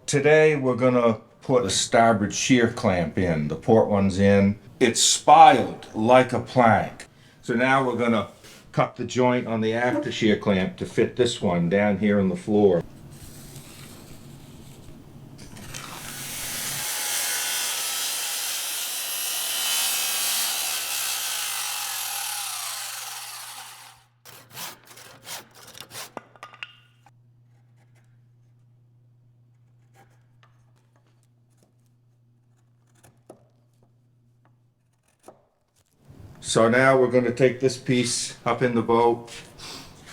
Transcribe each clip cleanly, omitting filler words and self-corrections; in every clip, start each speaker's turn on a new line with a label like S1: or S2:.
S1: Today we're gonna put the starboard shear clamp in. The port one's in. It's spiraled like a plank. So now we're gonna cut the joint on the after shear clamp to fit this one down here on the floor. So now we're going to take this piece up in the boat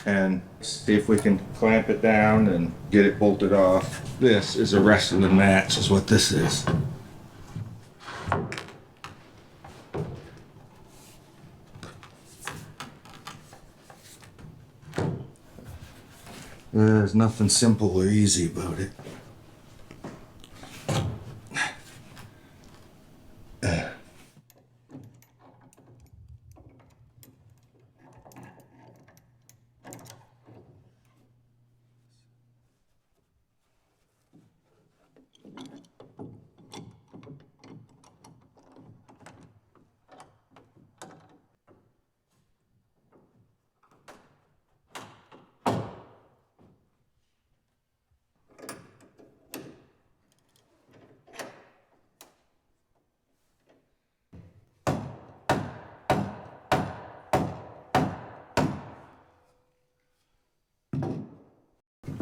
S1: and see if we can clamp it down and get it bolted off. This is a wrestling match is what this is. There's nothing simple or easy about it.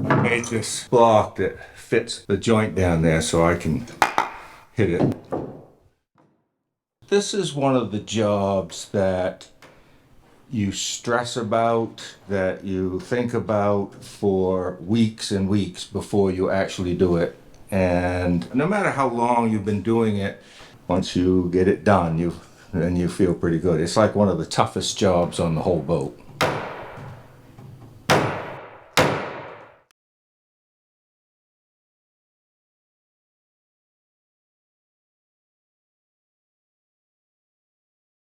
S1: I made this block that fits the joint down there so I can hit it. This is one of the jobs that you stress about, that you think about for weeks and weeks before you actually do it. And no matter how long you've been doing it, once you get it done, you feel pretty good. It's like one of the toughest jobs on the whole boat.